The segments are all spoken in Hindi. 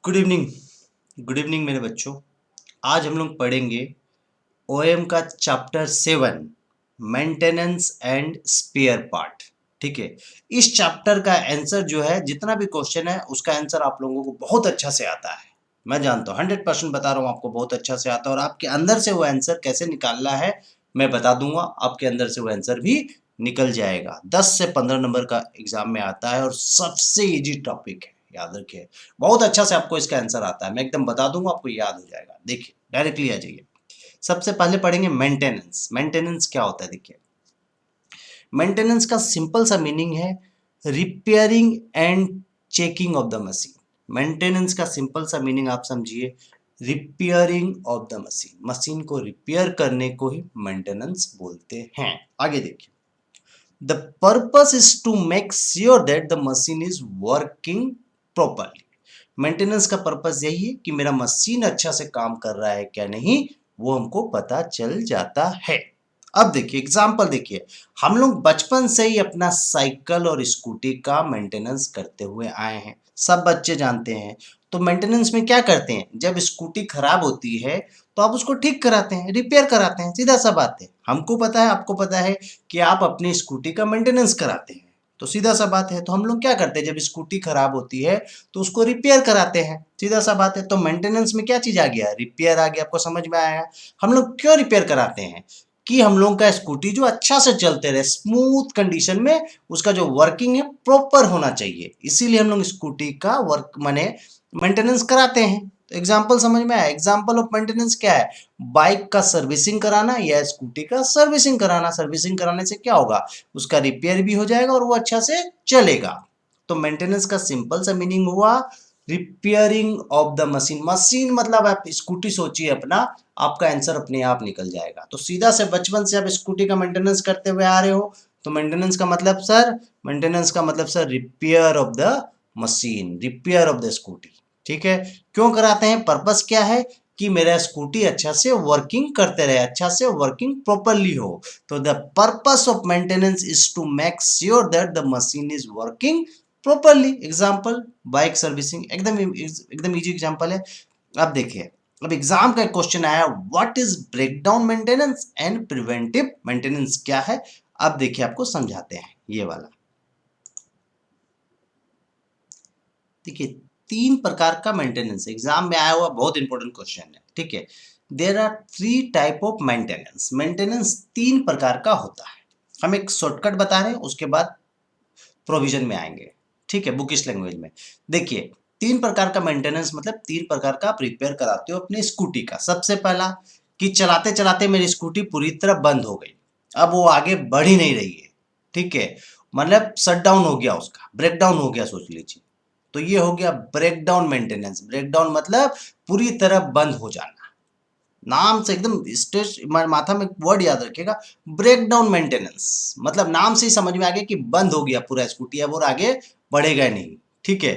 Good evening. गुड इवनिंग मेरे बच्चों। आज हम लोग पढ़ेंगे ओएम का chapter 7 maintenance and spare part. ठीक है। इस चैप्टर का आंसर जो है, जितना भी क्वेश्चन है उसका आंसर आप लोगों को बहुत अच्छा से आता है। मैं जानता हूँ, 100% बता रहा हूँ, आपको बहुत अच्छा से आता है। और आपके अंदर से वो आंसर कैसे निकालना है मैं बता दूंगा। आपके अंदर से वो आंसर भी निकल जाएगा। 10 से 15 नंबर का एग्जाम में आता है और सबसे इजी टॉपिक है, याद रखिए। बहुत अच्छा से आपको इसका आंसर आता है, मैं एकदम बता दूंगा, आपको याद हो जाएगा। देखिए डायरेक्टली आ जाइए। सबसे पहले पढ़ेंगे मेंटेनेंस। मेंटेनेंस क्या होता है? देखिए, मेंटेनेंस का सिंपल सा मीनिंग है repairing and checking of the machine. Maintenance का सिंपल सा मीनिंग आप समझिए, repairing of the machine. Machine को रिपेयर करने को ही मेंटेनेंस बोलते हैं। आगे देखिए, the purpose is to make sure that the machine is working properly. Maintenance का पर्पस यही है कि मेरा मशीन अच्छा से काम कर रहा है क्या नहीं, वो हमको पता चल जाता है। अब देखिए एग्जाम्पल देखिए, हम लोग बचपन से ही अपना साइकिल और स्कूटी का मेंटेनेंस करते हुए आए हैं, सब बच्चे जानते हैं। तो मेंटेनेंस में क्या करते हैं, जब स्कूटी खराब होती है तो आप उसको ठीक कराते हैं, रिपेयर कराते हैं, सीधा सा बात है। हमको पता है, आपको पता है कि आप अपनी स्कूटी का मेंटेनेंस कराते हैं, तो सीधा सा बात है। तो हम लोग क्या करते हैं, जब स्कूटी खराब होती है तो उसको रिपेयर कराते हैं, सीधा सा बात है। तो मेंटेनेंस में क्या चीज आ गया, रिपेयर आ गया। आपको समझ में आया? हम लोग क्यों रिपेयर कराते हैं कि हम लोग का स्कूटी जो अच्छा से चलते रहे, स्मूथ कंडीशन में, उसका जो वर्किंग है प्रॉपर होना चाहिए। इसीलिए हम लोग स्कूटी का वर्क माने मेंटेनेंस कराते हैं। तो एग्जाम्पल समझ में आया? एग्जाम्पल ऑफ मेंटेनेंस क्या है, बाइक का सर्विसिंग कराना या स्कूटी का सर्विसिंग कराना। सर्विसिंग कराने से क्या होगा, उसका रिपेयर भी हो जाएगा और वो अच्छा से चलेगा। तो मेंटेनेंस का सिंपल सा मीनिंग हुआ repairing of the machine. Machine मतलब आप स्कूटी सोचिए अपना, आपका आंसर अपने आप निकल जाएगा। तो सीधा से बचपन से आप स्कूटी का मेंटेनेंस करते हुए आ रहे हो, तो मेंटेनेंस का मतलब सर, मेंटेनेंस का मतलब sir repair of the machine, repair of the scooty. ठीक है। क्यों कराते हैं, पर्पस क्या है कि मेरा स्कूटी अच्छा से वर्किंग करते रहे, अच्छा से वर्किंग प्रॉपरली हो। तो the purpose of maintenance is to make sure that the machine is working properly. Example bike servicing, एकदम एकदम इजी एग्जाम्पल है। अब देखिए, अब एग्जाम का क्वेश्चन आया, what is breakdown maintenance and preventive maintenance क्या है। अब देखिए आपको समझाते हैं ये वाला। देखिए, तीन प्रकार का मेंटेनेंस एग्जाम में आया हुआ बहुत इंपॉर्टेंट क्वेश्चन है। ठीक है। There are 3 type of maintenance. Maintenance 3 प्रकार का होता है। हम एक शॉर्टकट बता रहे हैं, उसके बाद प्रोविजन में आएंगे। ठीक है, बुकिश लैंग्वेज में। देखिए, 3 प्रकार का मेंटेनेंस मतलब 3 प्रकार का आप रिपेयर कराते हो अपनी स्कूटी का। सबसे पहला कि चलाते चलाते मेरी स्कूटी पूरी तरह बंद हो गई, अब वो आगे बढ़ ही नहीं रही है। ठीक है, मतलब शट डाउन हो गया, उसका ब्रेक डाउन हो गया सोच लीजिए। तो ये हो गया break down maintenance. Break down मतलब पूरी तरह बंद हो जाना। नाम से एकदम स्ट्रेस माथा में वर्ड याद रखिएगा, ब्रेक डाउन मेंटेनेंस मतलब नाम से ही समझ में आ गया कि बंद हो गया पूरा स्कूटी, अब और आगे बढ़ेगा नहीं। ठीक है।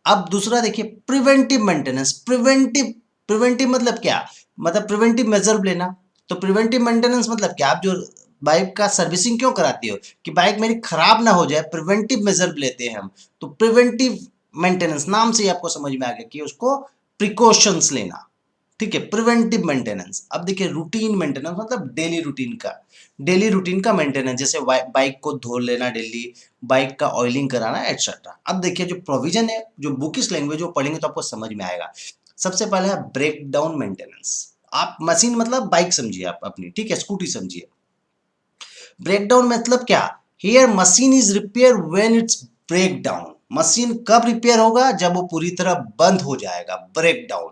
अब दूसरा देखिए, प्रिवेंटिव मेंटेनेंस। प्रिवेंटिव प्रिवेंटिव मतलब क्या, मतलब प्रिवेंटिव मेजर लेना। तो प्रिवेंटिव मेंटेनेंस मतलब क्या, आप जो बाइक का सर्विसिंग क्यों कराती हो कि बाइक मेरी खराब ना हो जाए, प्रिवेंटिव मेजर लेते हैं हम। तो प्रिवेंटिव मेंटेनेंस नाम से ही आपको समझ में आ गया कि उसको प्रिकॉशंस लेना। ठीक है, प्रिवेंटिव मेंटेनेंस। अब देखिए, रूटीन मेंटेनेंस मतलब डेली रूटीन का, डेली रूटीन का मेंटेनेंस, जैसे बाइक को धो लेना डेली, बाइक का ऑयलिंग कराना एक्सेट्रा। अब देखिए, जो प्रोविजन है, जो बुकिश लैंग्वेज वो पढ़ेंगे तो आपको समझ में आएगा। सबसे पहले है ब्रेक डाउन मेंटेनेंस। आप मशीन मतलब बाइक समझिए, आप अपनी, ठीक है, स्कूटी समझिए। ब्रेक डाउन मतलब क्या, here machine is repair when it's break down. Machine कब रिपेयर होगा, जब वो पूरी तरह बंद हो जाएगा, ब्रेक डाउन।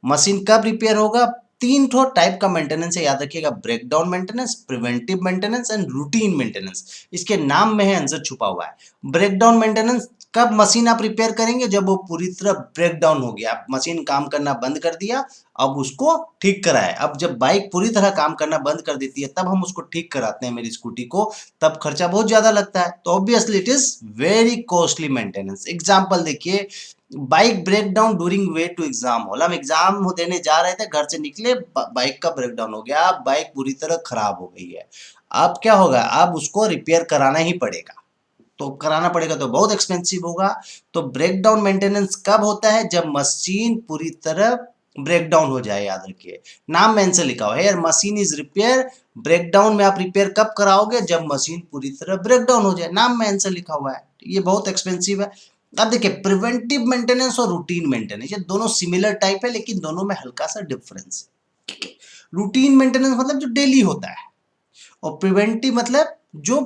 मशीन कब रिपेयर होगा, 3 टाइप का मेंटेनेंस है, याद रखिएगा, break down maintenance, preventive maintenance and routine maintenance. इसके नाम में है आंसर छुपा हुआ है। ब्रेक डाउन मेंटेनेंस कब मशीन आप रिपेयर करेंगे, जब वो पूरी तरह ब्रेक डाउन हो गया, आप मशीन काम करना बंद कर दिया, अब उसको ठीक कराए। अब जब बाइक पूरी तरह काम करना बंद कर देती है तब हम उसको ठीक कराते हैं मेरी स्कूटी को, तब खर्चा बहुत ज्यादा लगता है। तो obviously it is very costly maintenance. Example देखिए, bike break down during way to exam hall. हम एग्जाम देने जा रहे थे, घर से निकले, बाइक का ब्रेक डाउन हो गया, बाइक पूरी तरह खराब हो गई है। अब क्या होगा, अब उसको रिपेयर कराना ही पड़ेगा। तो कराना पड़ेगा तो बहुत एक्सपेंसिव होगा। तो ब्रेक डाउन मेंटेनेंस कब होता है? जब मशीन पूरी तरह ब्रेक डाउन हो जाए। याद रखिए, नाम में से लिखा हुआ है, machine is repair. Break down में आप रिपेयर कब कराओगे? जब मशीन पूरी तरह ब्रेक डाउन हो जाए, नाम में आंसर लिखा हुआ है। ये बहुत एक्सपेंसिव है। अब देखिए, प्रिवेंटिव मेंटेनेंस और रूटीन मेंटेनेंस, ये दोनों सिमिलर टाइप है, लेकिन दोनों में हल्का सा डिफरेंस है। रूटीन मेंटेनेंस मतलब जो डेली होता है, और प्रिवेंटिव मतलब जो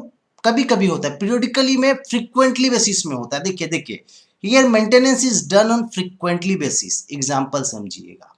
कभी कभी होता है, पीरियोडिकली में, फ्रीक्वेंटली बेसिस में होता है। देखिए देखिए, here maintenance is done on frequently basis. Example समझिएगा,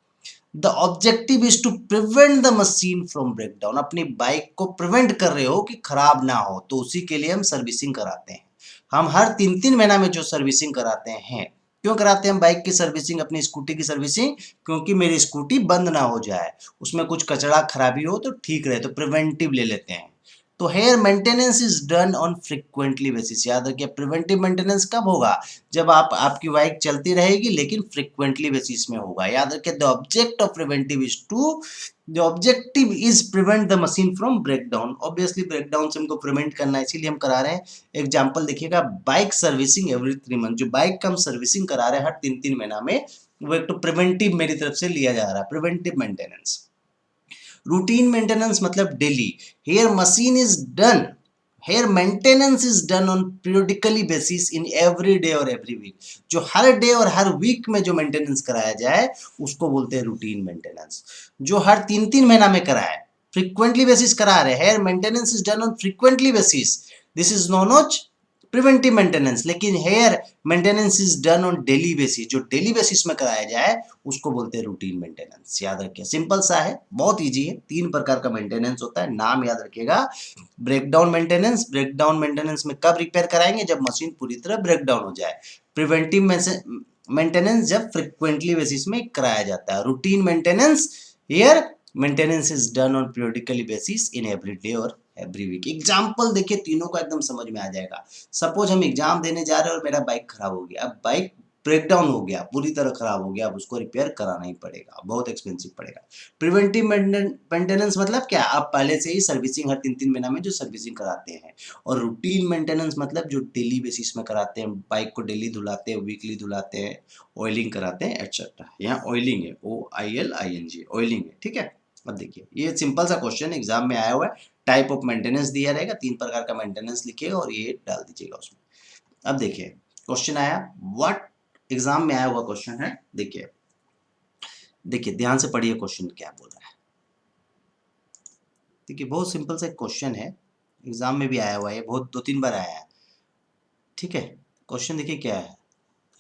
the objective is to prevent the machine from breakdown. अपनी बाइक को प्रिवेंट कर रहे हो कि खराब ना हो, तो उसी के लिए हम सर्विसिंग कराते हैं। हम हर 3-3 महीना में जो सर्विसिंग कराते हैं, क्यों कराते हैं हम बाइक की सर्विसिंग, अपनी स्कूटी की सर्विसिंग? क्योंकि मेरी स्कूटी बंद ना हो जाए, उसमें कुछ कचरा खराबी हो तो ठीक रहे, तो प्रिवेंटिव ले लेते हैं। तो here maintenance is done on frequently basis. याद रखिए, प्रिवेंटिव मेंटेनेंस कब होगा? जब आपकी बाइक चलती रहेगी, लेकिन फ्रीक्वेंटली बेसिस में होगा। याद रखिए, the object of preventive is to, the objective is prevent the machine from breakdown. Obviously breakdown से हमको प्रिवेंट करना है, इसीलिए हम करा रहे हैं। एग्जाम्पल देखिएगा, बाइक सर्विसिंग एवरी 3 मंथ। जो बाइक का हम सर्विसिंग करा रहे हैं हर 3-3 महीना में, वो एक तो प्रिवेंटिव मेरी तरफ से लिया जा रहा है, प्रिवेंटिव मेंटेनेंस। रूटीन मेंटेनेंस मतलब daily. Here machine is done, here maintenance is done on periodically basis in every day और एवरी वीक। जो हर डे और हर वीक में जो मेंटेनेंस कराया जाए, उसको बोलते हैं रूटीन मेंटेनेंस। जो हर 3-3 महीना में कराए, फ्रीक्वेंटली बेसिस करा रहे, here maintenance is done on frequently basis, this is known as preventive maintenance. लेकिन here maintenance is done on daily basis, जो डेली बेसिस में कराया जाए उसको बोलते हैं रूटीन मेंटेनेंस। याद रखिए, सिंपल सा है, बहुत इजी है। 3 प्रकार का मेंटेनेंस होता है, नाम याद रखिएगा। ब्रेकडाउन मेंटेनेंस, ब्रेकडाउन मेंटेनेंस में कब रिपेयर कराएंगे? जब मशीन पूरी तरह ब्रेकडाउन हो जाए। प्रिवेंटिव मेंटेनेंस जब फ्रिक्वेंटली बेसिस में कराया जाता है। Routine maintenance, here maintenance is done on periodically basis in every day और एवरी वीक। एग्जाम्पल देखिए, तीनों का एकदम समझ में आ जाएगा। सपोज हम एग्जाम देने जा रहे हैं और मेरा बाइक खराब हो गया। अब बाइक ब्रेकडाउन हो गया, पूरी तरह खराब हो गया, अब उसको रिपेयर कराना ही पड़ेगा, बहुत एक्सपेंसिव पड़ेगा। प्रिवेंटिव मेंटेनेंस मतलब क्या? आप पहले से ही सर्विसिंग हर 3-3 महीना में जो सर्विसिंग कराते हैं। और रूटीन मेंटेनेंस मतलब जो डेली बेसिस में कराते हैं, बाइक को डेली धुलाते हैं, वीकली धुलाते हैं, ऑयलिंग कराते हैं, एटसेट्रा। यहाँ ऑयलिंग है, OILING, ऑयलिंग है, ठीक है। अब देखिए, ये सिंपल सा क्वेश्चन एग्जाम में आया हुआ है। टाइप ऑफ मेंटेनेंस दिया रहेगा, 3 प्रकार का मेंटेनेंस लिखिएगा और ये डाल दीजिएगा उसमें। अब देखिए, क्वेश्चन आया, व्हाट, एग्जाम में आया हुआ क्वेश्चन है। देखिए देखिए, ध्यान से पढ़िए क्वेश्चन क्या बोल रहा है। देखिए, बहुत सिंपल सा क्वेश्चन है, एग्जाम में भी आया हुआ है, बहुत 2-3 बार आया है, ठीक है। क्वेश्चन देखिए क्या है,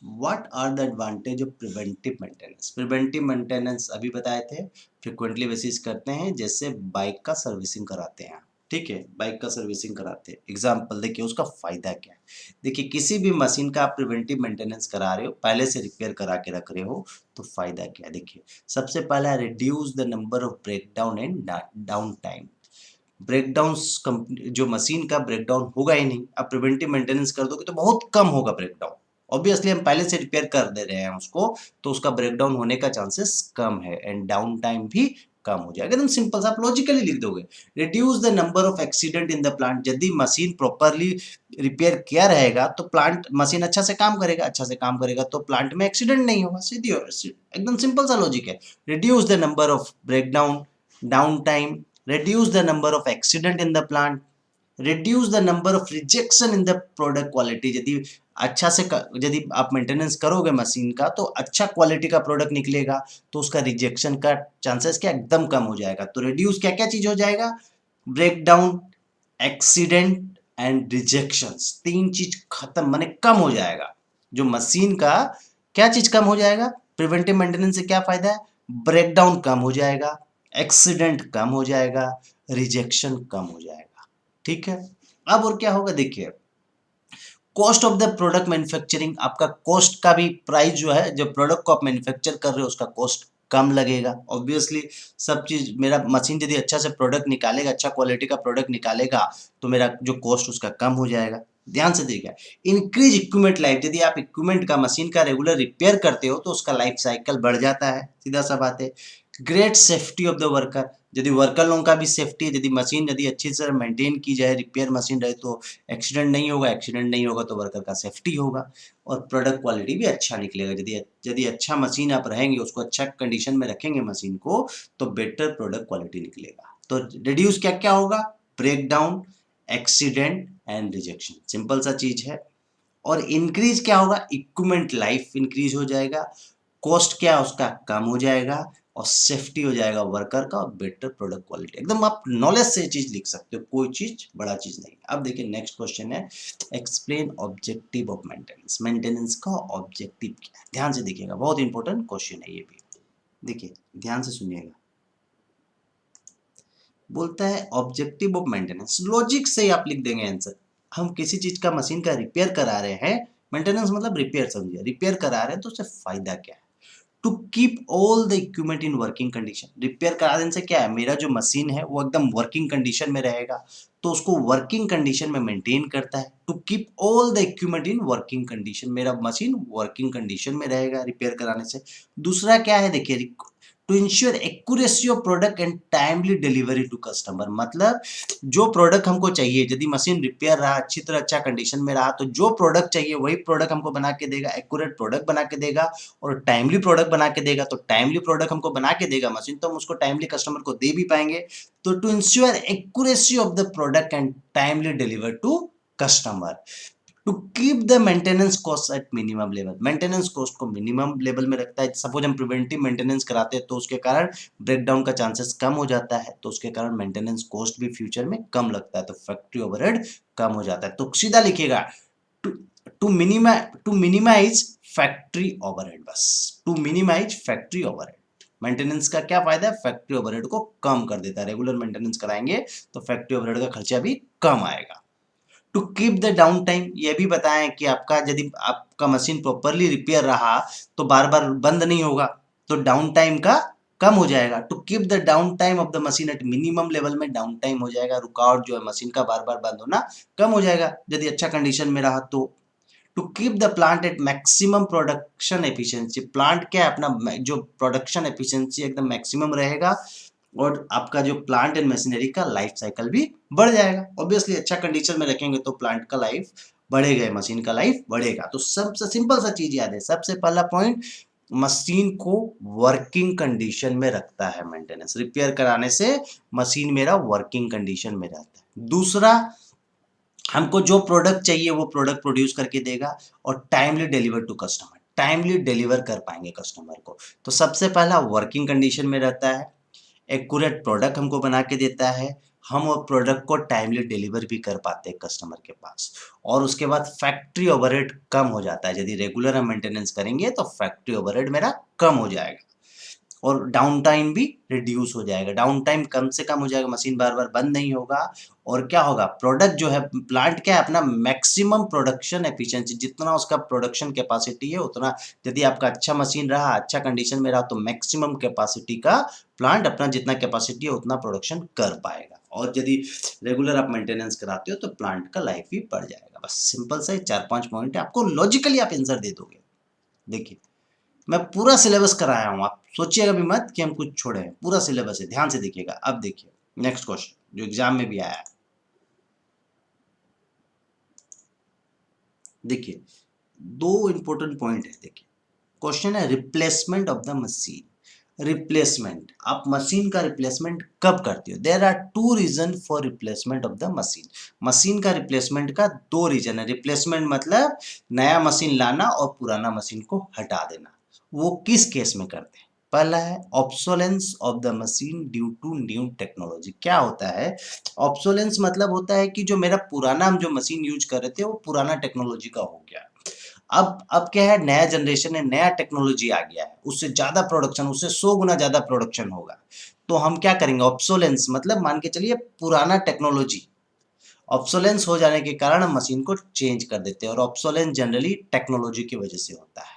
what are the advantage of preventive maintenance. Preventive maintenance अभी बताए थे, फ्रिक्वेंटली बेसिस करते हैं, जैसे बाइक का सर्विसिंग कराते हैं, ठीक है, बाइक का सर्विसिंग कराते हैं। एग्जाम्पल देखिए, उसका फायदा क्या है। देखिए, किसी भी मशीन का आप प्रिवेंटिव मेंटेनेंस करा रहे हो, पहले से रिपेयर करा के रख रहे हो, तो फायदा क्या है। देखिए, सबसे पहला, reduce the number of breakdown and down time. Breakdown, जो मशीन का ब्रेकडाउन होगा ही नहीं, आप प्रिवेंटिव मेंटेनेंस कर दोगे तो बहुत कम होगा ब्रेकडाउन। ऑब्वियसली हम पहले से रिपेयर कर दे रहे हैं उसको, तो उसका ब्रेकडाउन होने का चांसेस कम है, एंड डाउन टाइम भी कम हो जाएगा। एकदम सिंपल सा आप लॉजिकली लिख दोगे। Reduce the number of accident in the plant. यदि मशीन प्रॉपरली रिपेयर किया रहेगा तो प्लांट, मशीन अच्छा से काम करेगा, अच्छा से काम करेगा तो प्लांट में एक्सीडेंट नहीं होगा, सीधी एकदम सिंपल सा लॉजिक है। Reduce the number of breakdown, down time, reduce the number of accident in the plant, reduce the number of rejection in the product quality। यदि अच्छा से यदि आप मेंटेनेंस करोगे मशीन का, तो अच्छा क्वालिटी का प्रोडक्ट निकलेगा, तो उसका रिजेक्शन का चांसेस क्या, एकदम कम हो जाएगा। तो रिड्यूस क्या क्या चीज हो जाएगा? Break down, accident and rejections, 3 चीज खत्म, माने कम हो जाएगा। जो मशीन का क्या चीज कम हो जाएगा? प्रिवेंटिव मेंटेनेंस से क्या फायदा है? ब्रेक डाउन कम हो जाएगा, एक्सीडेंट कम हो जाएगा, रिजेक्शन कम हो जाएगा, ठीक है। अब और क्या होगा, देखिए, cost of the product manufacturing, आपका कॉस्ट का भी प्राइस जो है, जो प्रोडक्ट को आप मैन्युफैक्चर कर रहे हो, उसका कॉस्ट कम लगेगा। ऑब्वियसली सब चीज, मेरा मशीन यदि अच्छा से प्रोडक्ट निकालेगा, अच्छा क्वालिटी का प्रोडक्ट निकालेगा, तो मेरा जो कॉस्ट उसका कम हो जाएगा। ध्यान से देखिए, इंक्रीज इक्विपमेंट लाइफ, यदि आप इक्विपमेंट का, मशीन का रेगुलर रिपेयर करते हो, तो उसका लाइफ साइकिल बढ़ जाता है, सीधा सा बात है। Great safety of the worker, यदि वर्कर लोगों का भी सेफ्टी है, यदि मशीन यदि अच्छी से मेंटेन की जाए, रिपेयर मशीन रहे तो एक्सीडेंट नहीं होगा, एक्सीडेंट नहीं होगा तो वर्कर का सेफ्टी होगा और प्रोडक्ट क्वालिटी भी अच्छा निकलेगा। यदि यदि अच्छा मशीन आप रहेंगे, उसको अच्छा कंडीशन में रखेंगे मशीन को, तो बेटर प्रोडक्ट क्वालिटी निकलेगा। तो रिड्यूस क्या क्या होगा? Break down, accident and rejection, simple सा चीज है। और इंक्रीज क्या होगा? इक्विपमेंट लाइफ इंक्रीज हो जाएगा, कॉस्ट क्या उसका कम हो जाएगा और सेफ्टी हो जाएगा वर्कर का और बेटर प्रोडक्ट क्वालिटी। एकदम आप नॉलेज से चीज लिख सकते हो, कोई चीज बड़ा चीज नहीं। अब देखिए नेक्स्ट क्वेश्चन है, explain objective of maintenance. Maintenance का ऑब्जेक्टिव क्या है? ध्यान से देखिएगा, बहुत इंपॉर्टेंट क्वेश्चन है ये भी। देखिए ध्यान से सुनिएगा, बोलता है ऑब्जेक्टिव ऑफ मेंटेनेंस, लॉजिक से ही आप लिख देंगे आंसर। हम किसी चीज का मशीन का रिपेयर करा रहे हैं, मेंटेनेंस मतलब रिपेयर समझिए, रिपेयर करा रहे हैं तो उससे फायदा क्या है? To keep all the equipment in working condition. Repair करा देने से क्या है, मेरा जो मशीन है वो एकदम वर्किंग कंडीशन में रहेगा, तो उसको वर्किंग कंडीशन में मेंटेन करता है। To keep all the equipment in working condition, मेरा मशीन वर्किंग कंडीशन में रहेगा रिपेयर कराने से। दूसरा क्या है, देखिए, to ensure accuracy of product and timely delivery to customer, मतलब जो प्रोडक्ट हमको चाहिए, यदि मशीन रिपेयर रहा, अच्छी तरह अच्छा कंडीशन में रहा, तो जो प्रोडक्ट चाहिए वही प्रोडक्ट हमको बना के देगा, एक्यूरेट प्रोडक्ट बना के देगा और टाइमली प्रोडक्ट बना के देगा। तो टाइमली प्रोडक्ट हमको बना के देगा मशीन, तो हम उसको टाइमली कस्टमर को दे भी पाएंगे। तो to ensure accuracy of the product and timely deliver to customer, to keep the maintenance cost at minimum level, maintenance cost को मिनिमम लेवल में रखता है। सपोज हम प्रिवेंटिव मेंटेनेंस कराते हैं तो उसके कारण ब्रेकडाउन का चांसेस कम हो जाता है, तो उसके कारण मेंटेनेंस कॉस्ट भी फ्यूचर में कम लगता है, तो फैक्ट्री ओवरहेड कम हो जाता है। तो सीधा लिखिएगा, to to minimize factory overhead, बस to minimize factory overhead. Maintenance का क्या फायदा है? फैक्ट्री ओवरहेड को कम कर देता है। रेगुलर मेंटेनेंस कराएंगे तो फैक्ट्री ओवरहेड का खर्चा भी कम आएगा। To keep the downtime, ये भी बताएं कि आपका यदि आपका मशीन प्रॉपरली रिपेयर रहा तो बार बार बंद नहीं होगा, तो डाउन टाइम का कम हो जाएगा। To keep the downtime of the machine at minimum level, में डाउन टाइम हो जाएगा, रुकावट जो है मशीन का बार बार बंद होना कम हो जाएगा यदि अच्छा कंडीशन में रहा तो। To keep the plant at maximum production efficiency, plant क्या है अपना जो प्रोडक्शन एफिशिएंसी एकदम मैक्सिमम रहेगा और आपका जो प्लांट एंड मशीनरी का लाइफ साइकिल भी बढ़ जाएगा। ऑब्वियसली अच्छा कंडीशन में रखेंगे तो प्लांट का लाइफ बढ़ेगा, मशीन का लाइफ बढ़ेगा। तो सबसे सिंपल सा चीज याद है, सबसे पहला पॉइंट, मशीन को वर्किंग कंडीशन में रखता है मेंटेनेंस, रिपेयर कराने से मशीन मेरा वर्किंग कंडीशन में रहता है। दूसरा, हमको जो प्रोडक्ट चाहिए वो प्रोडक्ट प्रोड्यूस करके देगा और timely deliver to customer, timely deliver कर पाएंगे कस्टमर को। तो सबसे पहला वर्किंग कंडीशन में रहता है, एक्यूरेट प्रोडक्ट हमको बना के देता है, हम वो प्रोडक्ट को टाइमली डिलीवर भी कर पाते हैं कस्टमर के पास। और उसके बाद फैक्ट्री ओवरहेड कम हो जाता है, यदि रेगुलर हम मेंटेनेंस करेंगे तो फैक्ट्री ओवरहेड मेरा कम हो जाएगा और डाउन टाइम भी रिड्यूस हो जाएगा। डाउन टाइम कम से कम हो जाएगा, मशीन बार बार बंद नहीं होगा। और क्या होगा, प्रोडक्ट जो है, प्लांट क्या है अपना मैक्सिमम प्रोडक्शन एफिशिएंसी, जितना उसका प्रोडक्शन कैपेसिटी है उतना, यदि आपका अच्छा मशीन रहा, अच्छा कंडीशन में रहा, तो मैक्सिमम कैपेसिटी का प्लांट अपना जितना कैपेसिटी है उतना प्रोडक्शन कर पाएगा। और यदि रेगुलर आप मेंटेनेंस कराते हो तो प्लांट का लाइफ भी बढ़ जाएगा। बस सिंपल सा 4-5 पॉइंट है, आपको लॉजिकली आप आंसर दे दोगे। देखिए मैं पूरा सिलेबस कराया हूं, आप सोचिएगा भी मत कि हम कुछ छोड़े हैं, पूरा सिलेबस है, ध्यान से देखिएगा। अब देखिए नेक्स्ट क्वेश्चन जो एग्जाम में भी आया है, देखिए दो इंपॉर्टेंट पॉइंट है। देखिए क्वेश्चन है replacement of the machine. Replacement, आप मशीन का रिप्लेसमेंट कब करते हो? There are two reason for replacement of the machine. Machine का रिप्लेसमेंट का दो रीजन है। रिप्लेसमेंट मतलब नया मशीन लाना और पुराना मशीन को हटा देना। वो किस केस में करते हैं? पहला है obsolescence of the machine due to new technology. क्या होता है ऑब्सोलेंस? मतलब होता है कि जो मेरा पुराना हम जो मशीन यूज कर रहे थे वो पुराना टेक्नोलॉजी का हो गया, अब क्या है, नया जनरेशन है, नया टेक्नोलॉजी आ गया है, उससे ज्यादा प्रोडक्शन, उससे 100 गुना ज्यादा प्रोडक्शन होगा। तो हम क्या करेंगे, ऑब्सोलेंस मतलब मान के चलिए पुराना टेक्नोलॉजी, ऑब्सोलेंस हो जाने के कारण हम मशीन को चेंज कर देते हैं। और ऑब्सोलेंस जनरली टेक्नोलॉजी की वजह से होता है,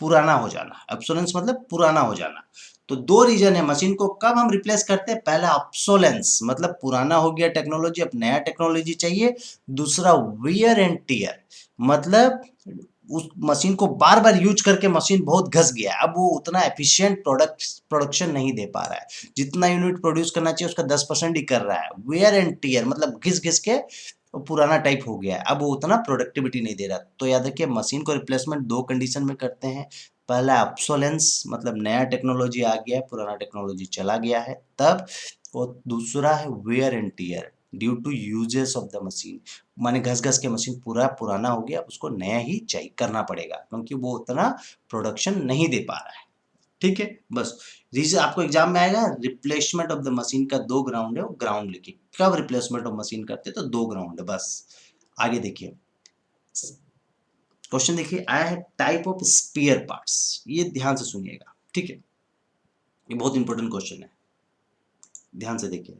पुराना हो जाना। ऑब्सोलेंस मतलब पुराना हो जाना। तो दो रीजन है मशीन को कब हम रिप्लेस करते हैं। पहला ऑब्सोलेंस मतलब पुराना हो गया टेक्नोलॉजी, अब नया टेक्नोलॉजी चाहिए। दूसरा वियर एंड टीयर, मतलब उस मशीन को बार बार यूज करके मशीन बहुत घस गया है, अब वो उतना एफिशिएंट प्रोडक्शन नहीं दे पा रहा है, जितना यूनिट प्रोड्यूस करना चाहिए उसका 10% ही कर रहा है। वेयर एंड टीयर मतलब घिस घिस के पुराना टाइप हो गया है, अब वो उतना प्रोडक्टिविटी नहीं दे रहा। तो याद रखिए मशीन को रिप्लेसमेंट दो कंडीशन में करते हैं, पहला ऑब्सोलेंस मतलब नया टेक्नोलॉजी आ गया है, पुराना टेक्नोलॉजी चला गया है तब, और दूसरा है wear and tear due to usages of the machine, माने घस घस के मशीन पूरा पुराना हो गया, उसको नया ही चाहिए करना पड़ेगा क्योंकि वो उतना प्रोडक्शन नहीं दे पा रहा है। ठीक है, बस रीजन आपको एग्जाम में आएगा, रिप्लेसमेंट ऑफ द मशीन का दो ग्राउंड है, वो ग्राउंड लिखिए, कब रिप्लेसमेंट ऑफ मशीन करते तो दो ग्राउंड है बस। आगे देखिए क्वेश्चन, देखिए आया है टाइप ऑफ स्पेयर पार्ट्स, ये ध्यान से सुनिएगा, ठीक है, ये बहुत इंपॉर्टेंट क्वेश्चन है, ध्यान से देखिए।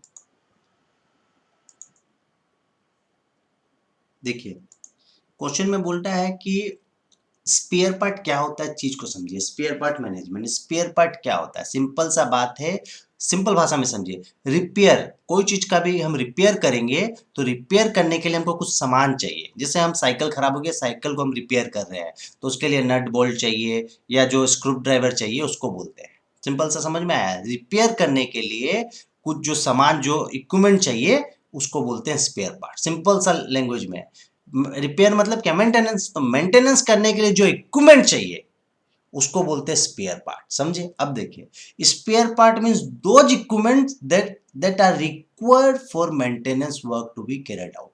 देखिए क्वेश्चन में बोलता है कि स्पेयर पार्ट क्या होता है, चीज को समझिए। Spare part management, spare part क्या होता है, सिंपल सा बात है, सिंपल भाषा में समझिए। रिपेयर, कोई चीज का भी हम रिपेयर करेंगे तो रिपेयर करने के लिए हमको कुछ सामान चाहिए, जैसे हम साइकिल खराब हो गया, साइकिल को हम रिपेयर कर रहे हैं तो उसके लिए नट बोल्ट चाहिए या जो स्क्रू ड्राइवर चाहिए उसको बोलते हैं। सिंपल सा समझ में आया, रिपेयर करने के लिए कुछ जो सामान जो इक्विपमेंट चाहिए उसको बोलते हैं स्पेयर पार्ट, सिंपल सा लैंग्वेज में। रिपेयर मतलब क्या, मेंटेनेंस, तो मेंटेनेंस करने के लिए जो इक्विपमेंट चाहिए उसको बोलते हैं स्पेयर पार्ट, समझे। अब देखिए spare part means those equipment that are required for maintenance work to be carried out.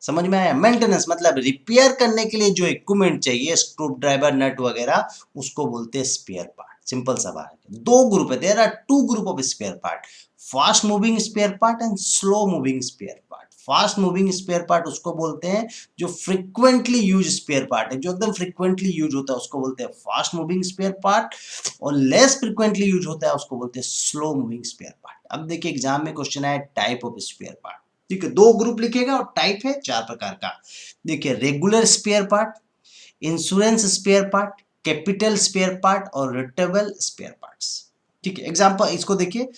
समझ में आया, मेंटेनेंस मतलब रिपेयर करने के लिए जो इक्विपमेंट चाहिए, स्क्रू ड्राइवर नट वगैरह, उसको बोलते हैं स्पेयर पार्ट। सिंपल सा बात है, दो ग्रुप है, there are two group of spare part, fast moving spare part and slow moving spare part. Fast moving spare part उसको बोलते हैं जो फ्रीक्वेंटली यूज स्पेयर पार्ट है, जो एकदम फ्रीक्वेंटली यूज होता है उसको बोलते हैं फास्ट मूविंग स्पेयर पार्ट, और लेस फ्रीक्वेंटली यूज होता है उसको बोलते हैं स्लो मूविंग स्पेयर पार्ट। अब देखिए एग्जाम में क्वेश्चन आया टाइप ऑफ स्पेयर पार्ट, ठीक है, दो ग्रुप लिखेगा और टाइप है चार प्रकार का। देखिए regular spare part, insurance spare part, capital spare part और रिटेबल स्पेयर पार्ट्स। ठीक है, एग्जांपल इसको देखिए,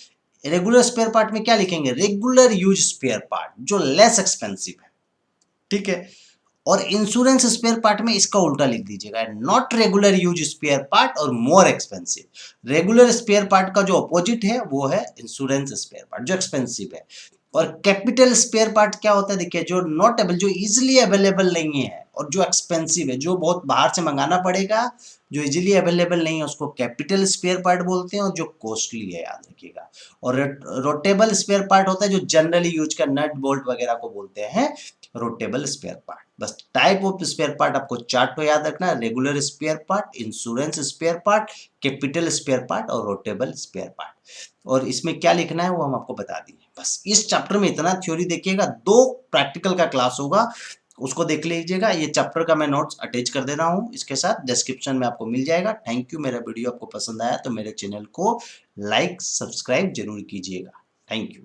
रेगुलर स्पेयर पार्ट में क्या लिखेंगे, रेगुलर यूज स्पेयर पार्ट जो लेस एक्सपेंसिव है, ठीक है। और इंश्योरेंस स्पेयर पार्ट में इसका उल्टा लिख दीजिएगा, not regular use spare part और more expensive. Regular spare part का जो अपोजिट है वो है इंश्योरेंस स्पेयर पार्ट जो एक्सपेंसिव है। और कैपिटल स्पेयर पार्ट क्या होता है, देखिए जो नॉट अवेलेबल, जो इजीली अवेलेबल नहीं है, और जो एक्सपेंसिव है, जो बहुत बाहर से मंगाना पड़ेगा, जो इजीली अवेलेबल नहीं है उसको कैपिटल स्पेयर पार्ट बोलते हैं, और जो कॉस्टली है याद रखिएगा। और रोटेबल स्पेयर पार्ट होता है जो जनरली यूज का नट बोल्ट वगैरह को बोलते हैं रोटेबल स्पेयर पार्ट। बस टाइप ऑफ स्पेयर पार्ट आपको चार्ट तो याद रखना, regular spare part, insurance spare part, capital spare part और रोटेबल स्पेयर पार्ट। और इसमें क्या लिखना है वो हम आपको बता दिए। बस इस चैप्टर में इतना थ्योरी देखिएगा, दो प्रैक्टिकल का क्लास होगा उसको देख लीजिएगा। ये चैप्टर का मैं नोट्स अटैच कर दे रहा हूँ इसके साथ, डिस्क्रिप्शन में आपको मिल जाएगा। थैंक यू, मेरा वीडियो आपको पसंद आया तो मेरे चैनल को लाइक सब्सक्राइब जरूर कीजिएगा। Thank you.